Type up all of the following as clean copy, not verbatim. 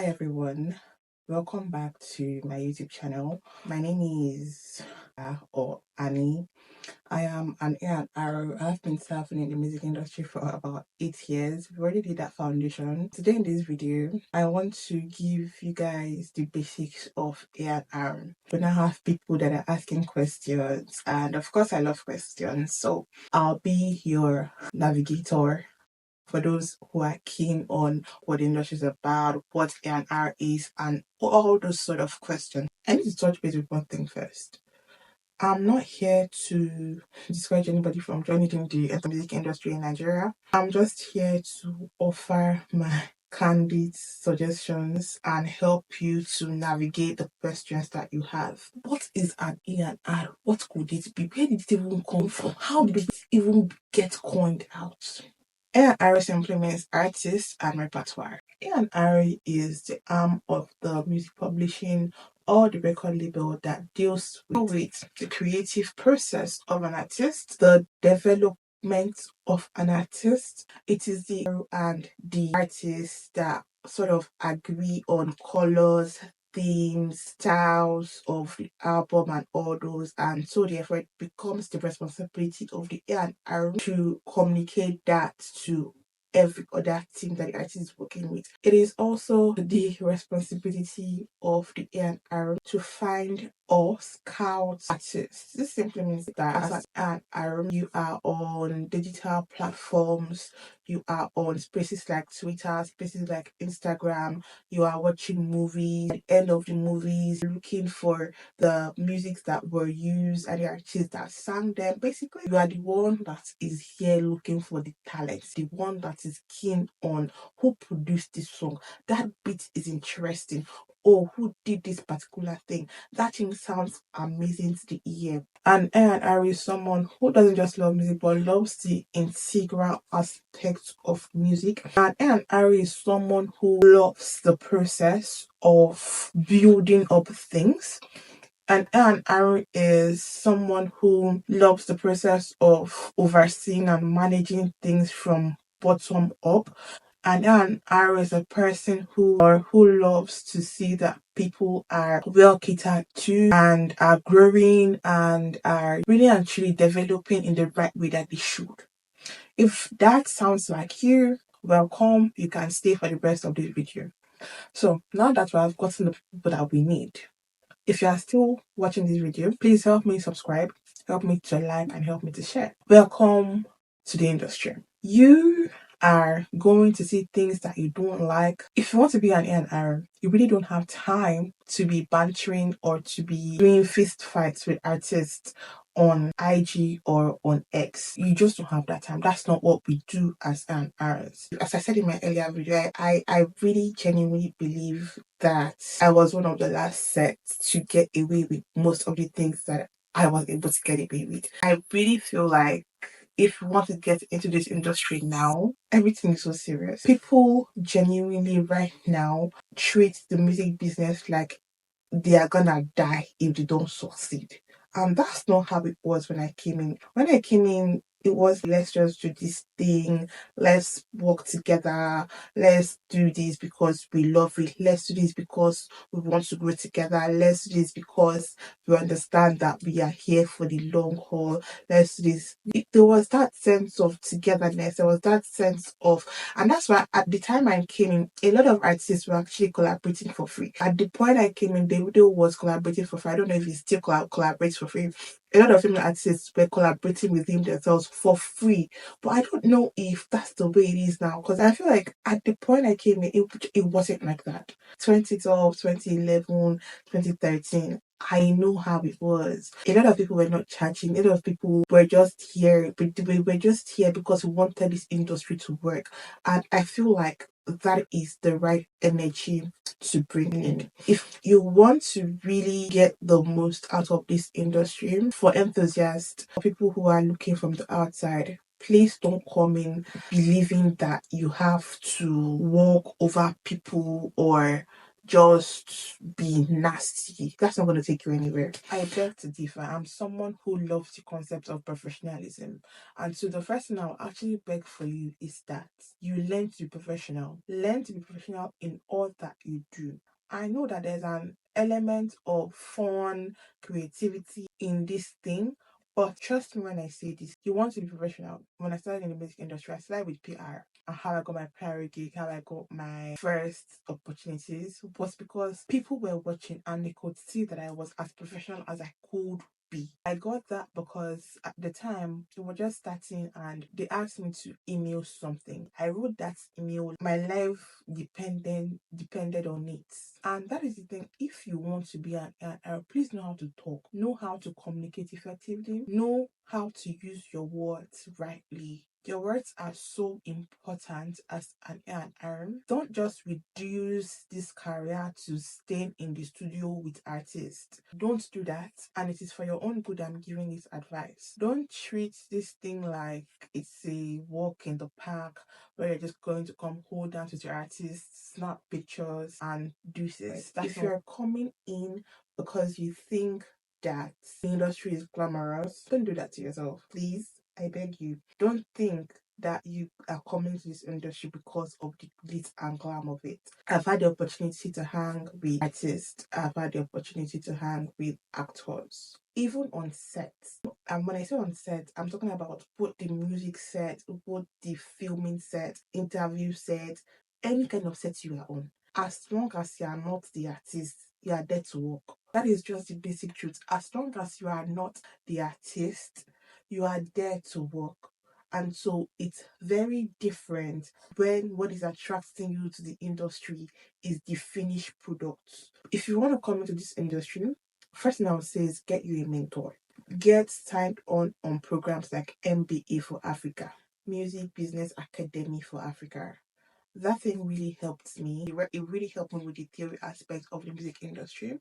Hi everyone, welcome back to my YouTube channel. My name is or Annie. I am an A&R. I've been serving in the music industry for about 8 years. We already did that foundation. Today in this video, I want to give you guys the basics of A&R. We now have people that are asking questions, and of course I love questions, so I'll be your navigator for those who are keen on what the industry is about, what A&R is, and all those sort of questions. I need to touch base with one thing first. I'm not here to discourage anybody from joining the music industry in Nigeria. I'm just here to offer my candid suggestions and help you to navigate the questions that you have. What is an A&R? What could it be? Where did it even come from? How did it even get coined out? A&R simply means artist and repertoire. A&R is the arm of the music publishing or the record label that deals with the creative process of an artist, the development of an artist. It is the and the artist that sort of agree on colors, themes, styles of the album and all those, and so therefore it becomes the responsibility of the A&R to communicate that to every other team that the artist is working with. It is also the responsibility of the A&R to find or scout artists. This simply means that as an A&R, you are on digital platforms, you are on spaces like Twitter, spaces like Instagram, you are watching movies. At the end of the movies, looking for the music that were used and the artists that sang them. Basically, you are the one that is here looking for the talent, the one that is keen on who produced this song. That beat is interesting. Oh, who did this particular thing? That thing sounds amazing to the ear. And A&R is someone who doesn't just love music but loves the integral aspects of music. And A&R is someone who loves the process of building up things. And A&R is someone who loves the process of overseeing and managing things from bottom up. And A&R is a person who loves to see that people are well catered to and are growing and are really and truly developing in the right way that they should. If that sounds like you, welcome. You can stay for the rest of this video. So now that we have gotten the people that we need, if you are still watching this video, please help me subscribe, help me to like, and help me to share. Welcome to the industry. You are going to see things that you don't like. If you want to be an A&R, you really don't have time to be bantering or to be doing fist fights with artists on IG or on X. You just don't have that time. That's not what we do as A&Rs. As I said in my earlier video, I really genuinely believe that I was one of the last sets to get away with most of the things that I was able to get away with. I really feel like if you want to get into this industry now, everything is so serious. People genuinely right now treat the music business like they are gonna die if they don't succeed. And that's not how it was when I came in. When I came in, it was let's just do this thing, let's work together, let's do this because we love it, let's do this because we want to grow together, let's do this because we understand that we are here for the long haul, let's do this. There was that sense of togetherness, there was that sense of, and that's why at the time I came in, a lot of artists were actually collaborating for free. At the point I came in, Davido was collaborating for free. I don't know if he still collaborates for free. A lot of female artists were collaborating with him themselves for free. But I don't know if that's the way it is now. Because I feel like at the point I came in, it wasn't like that. 2012, 2011, 2013. I know how it was. A lot of people were not charging. A lot of people were just here. But we were just here because we wanted this industry to work. And I feel like that is the right energy to bring in. If you want to really get the most out of this industry, for enthusiasts, for people who are looking from the outside, please don't come in believing that you have to walk over people or just be nasty. That's not going to take you anywhere. I beg to differ. I'm someone who loves the concept of professionalism. And so the first thing I'll actually beg for you is that you learn to be professional. Learn to be professional in all that you do. I know that there's an element of fun, creativity in this thing, but trust me when I say this, you want to be professional. When I started in the music industry, I started with PR and how I got my PR gig, how I got my first opportunities was because people were watching and they could see that I was as professional as I could be. I got that because at the time we were just starting and they asked me to email something. I wrote that email. My life depended on it. And that is the thing. If you want to be an A&R, please know how to talk, know how to communicate effectively, know how to use your words rightly. Your words are so important as an A&R. Don't just reduce this career to staying in the studio with artists. Don't do that. And it is for your own good I'm giving this advice. Don't treat this thing like it's a walk in the park where you're just going to come hold hands with your artists, snap pictures, and do this. If you're coming in because you think that the industry is glamorous, don't do that to yourself, please. I beg you. Don't think that you are coming to this industry because of the glitz and glam of it. I've had the opportunity to hang with artists. I've had the opportunity to hang with actors, even on set. And when I say on set, I'm talking about both the music set, both the filming set, interview set, any kind of set you are on. As long as you are not the artist, you are there to work. That is just the basic truth. As long as you are not the artist, you are there to work. And so it's very different when what is attracting you to the industry is the finished product. If you want to come into this industry, first thing I would say is get you a mentor. Get signed on programs like MBA for Africa, Music Business Academy for Africa. That thing really helped me. It really helped me with the theory aspect of the music industry.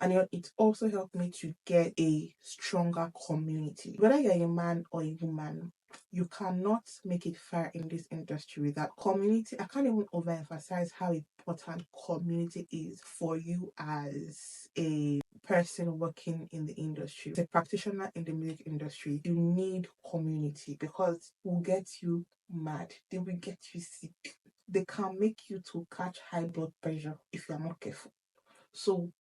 And it also helped me to get a stronger community. Whether you're a man or a woman, you cannot make it far in this industry without community. I can't even overemphasize how important community is for you as a person working in the industry. As a practitioner in the music industry, you need community because it will get you mad. They will get you sick. They can make you to catch high blood pressure if you're not careful. So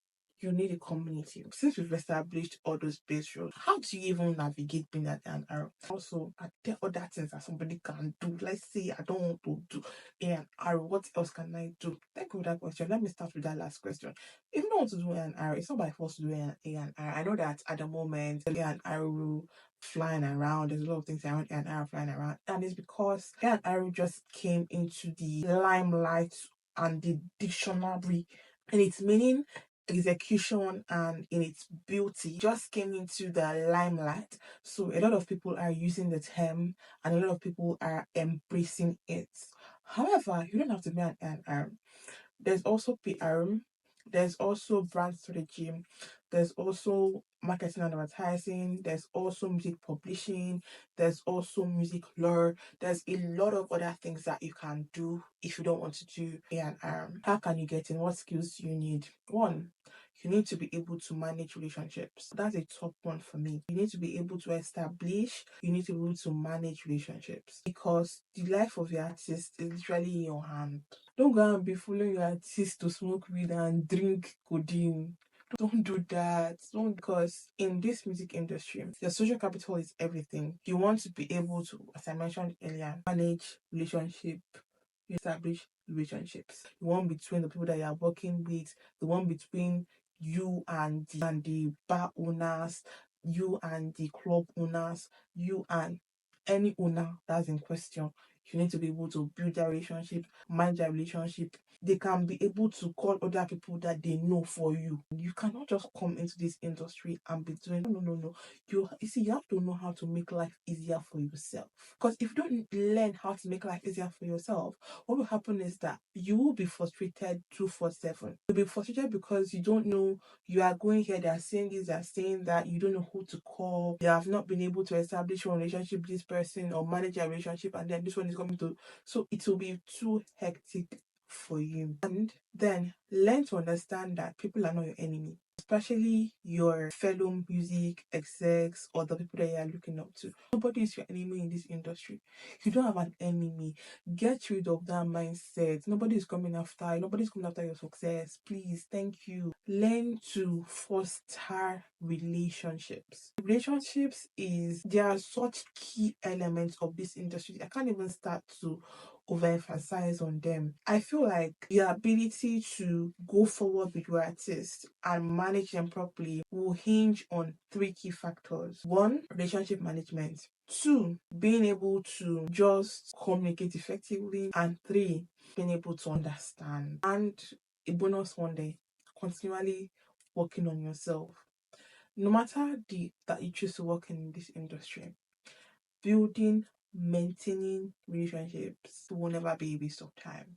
you need a community. Since we've established all those base roles, how do you even navigate being an A&R? Also, are there other things that somebody can do? Let's say I don't want to do A&R. What else can I do? Thank you for that question. Let me start with that last question. If you don't want to do A&R, it's not by force to do A&R. I know that at the moment, the A&R rule flying around. There's a lot of things around A&R flying around, and it's because A&R just came into the limelight and the dictionary, and its meaning, execution, and in its beauty just came into the limelight. So a lot of people are using the term and a lot of people are embracing it. However, you don't have to be an A&R. There's also PR, there's also brand strategy, there's also marketing and advertising, there's also music publishing, there's also music law, there's a lot of other things that you can do if you don't want to do A&R. How can you get in? What skills do you need? One, you need to be able to manage relationships. That's a top one for me. You need to be able to establish, you need to be able to manage relationships because the life of the artist is literally in your hand. Don't go and be following your artist to smoke weed and drink codeine. Don't do that. Don't, because in this music industry, your social capital is everything. You want to be able to, as I mentioned earlier, manage relationship, establish relationships. The one between the people that you are working with, the one between you and the bar owners, you and the club owners, you and any owner that's in question. You need to be able to build that relationship, manage that relationship. They can be able to call other people that they know for you. You cannot just come into this industry and be doing no. You see, you have to know how to make life easier for yourself. Because if you don't learn how to make life easier for yourself, what will happen is that you will be frustrated 247. You'll be frustrated because you don't know, you are going here, they are saying this, they are saying that, you don't know who to call, you have not been able to establish a relationship with this person or manage a relationship, and then this one is coming to, so it will be too hectic for you. And then learn to understand that people are not your enemy, especially your fellow music execs or the people that you are looking up to. Nobody is your enemy in this industry. You don't have an enemy. Get rid of that mindset. Nobody is coming after you. Nobody's coming after your success. Please, thank you. Learn to foster relationships. Relationships they are such key elements of this industry. I can't even start to overemphasize on them. I feel like your ability to go forward with your artists and manage them properly will hinge on three key factors. One, relationship management. Two, being able to just communicate effectively. And three, being able to understand. And a bonus one day, continually working on yourself. No matter that you choose to work in this industry, building, maintaining relationships will never be a waste of time.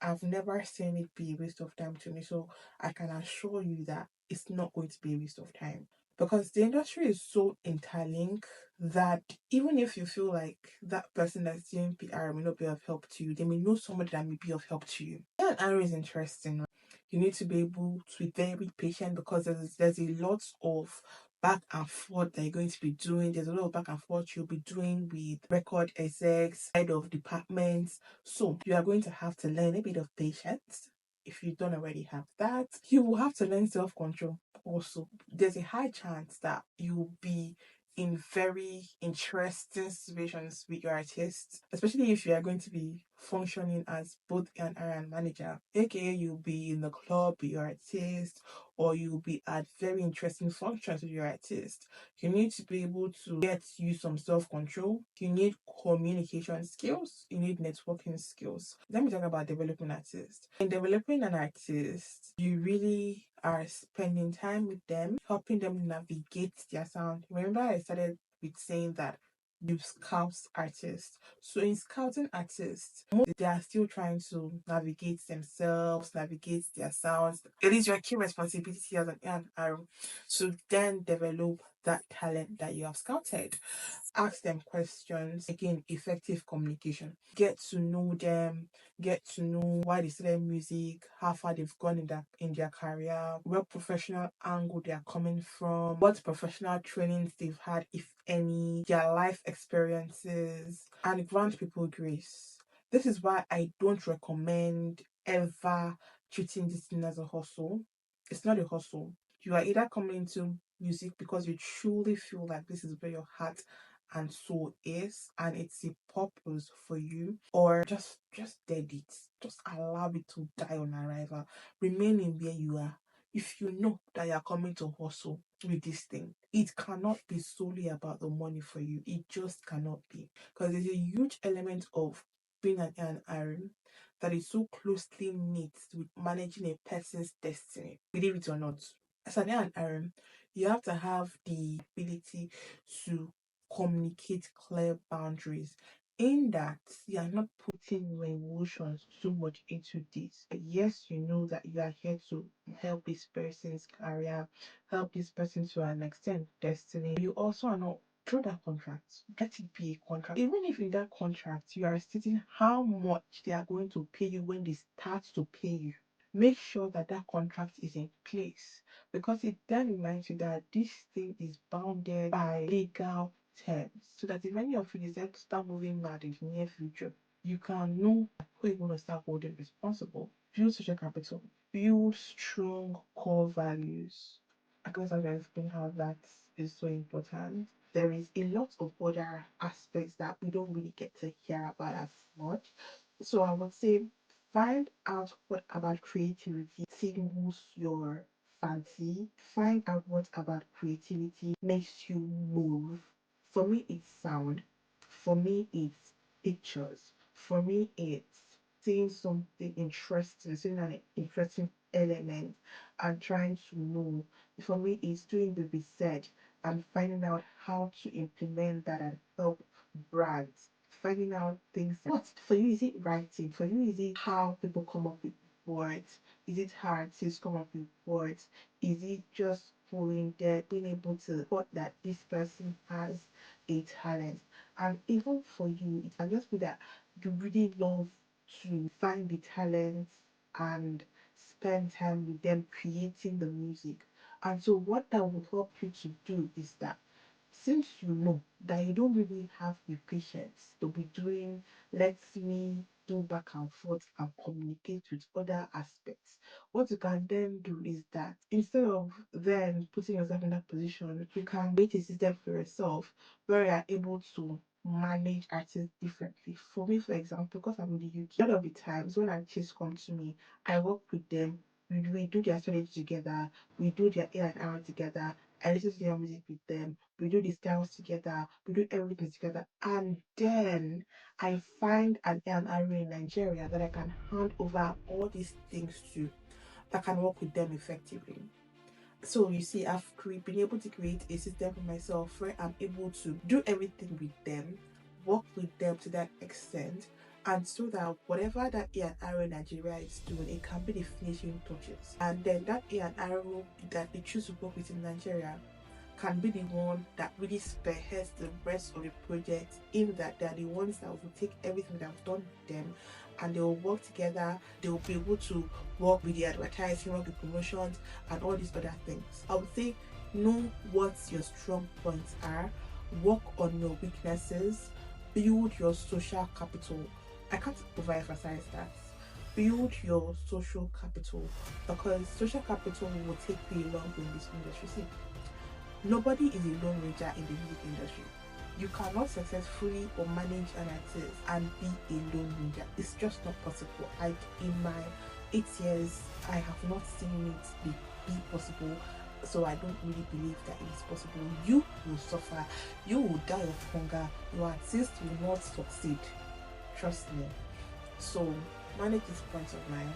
I've never seen it be a waste of time to me, so I can assure you that it's not going to be a waste of time, because the industry is so interlinked that even if you feel like that person that's doing PR may not be of help to you, they may know somebody that may be of help to you. Yeah, and is interesting. Right? You need to be able to be very patient, because there's a lot of back and forth that you're going to be doing. There's a lot of back and forth you'll be doing with record execs, head of departments. So you are going to have to learn a bit of patience. If you don't already have that, you will have to learn self-control also. There's a high chance that you'll be in very interesting situations with your artists, especially if you are going to be functioning as both an R and manager, aka you'll be in the club with your artist, or you'll be at very interesting functions with your artist. You need to be able to use some self-control. You need communication skills. You need networking skills. Let me talk about developing artists. In developing an artist, you really are spending time with them, helping them navigate their sound. Remember, I started with saying that you scout artists. So in scouting artists, they are still trying to navigate themselves, navigate their sounds. It is your key responsibility as an A&R to then develop that talent that you have scouted. Ask them questions. Again, effective communication. Get to know them, get to know why they started music, how far they've gone in their career, what professional angle they are coming from, what professional trainings they've had, if any, their life experiences, and grant people grace. This is why I don't recommend ever treating this thing as a hustle. It's not a hustle. You are either coming into music because you truly feel like this is where your heart and soul is, and it's a purpose for you, or just dead it. Just allow it to die on arrival. Remaining where you are. If you know that you're coming to hustle with this thing, it cannot be solely about the money for you. It just cannot be, because there's a huge element of being an A&R that is so closely knit with managing a person's destiny, believe it or not. As an A&R, you have to have the ability to communicate clear boundaries, in that you are not putting your emotions too much into this. Yes, you know that you are here to help this person's career, help this person to an extent destiny. You also are not, through that contract, let it be a contract. Even if in that contract you are stating how much they are going to pay you when they start to pay you, make sure that that contract is in place, because it then reminds you that this thing is bounded by legal terms, so that if any of you decide to start moving mad in the near future, you can know who you're going to start holding responsible. Build social capital, build strong core values. I guess I've explained how that is so important. There is a lot of other aspects that we don't really get to hear about as much. So I would say find out what about creativity signals your fancy. Find out what about creativity makes you move. For me, it's sound. For me, it's pictures. For me, it's seeing something interesting, seeing an interesting element and trying to know. For me, it's doing the research and finding out how to implement that and help brands. Finding out things. What for you is it writing? For you is it how people come up with words? Is it how artists come up with words? Is it just going there, being able to spot that this person has a talent? And even for you, it can just be that you really love to find the talents and spend time with them creating the music. And so what that will help you to do is that since you know that you don't really have the patience to be doing, let me do back and forth and communicate with other aspects, what you can then do is that instead of then putting yourself in that position, you can create a system for yourself where you are able to manage artists differently. For me, for example, because I'm in the UK, a lot of the times when artists come to me, I work with them. We do their strategy together, we do their A&R together, I listen to their music with them, we do the styles together, we do everything together, and then I find an A&R in Nigeria that I can hand over all these things to, that can work with them effectively. So you see, been able to create a system for myself where I'm able to do everything with them, work with them to that extent, and so that whatever that A&R Nigeria is doing, it can be the finishing touches. And then that A&R that they choose to work with in Nigeria can be the one that really spearheads the rest of the project, in that they're the ones that will take everything that I've done with them and they will work together. They will be able to work with the advertising, work with promotions and all these other things. I would say know what your strong points are, work on your weaknesses, build your social capital. I can't overemphasize that. Build your social capital, because social capital will take you a long way in this industry. See, nobody is a lone ranger in the music industry. You cannot successfully or manage an artist and be a lone ranger. It's just not possible. In my 8 years, I have not seen it be possible. So I don't really believe that it is possible. You will suffer. You will die of hunger. Your artist will not succeed. Trust me. So manage these points of mine.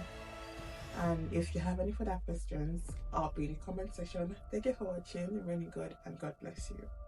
And if you have any further questions, I'll be in the comment section. Thank you for watching. Really good, and God bless you.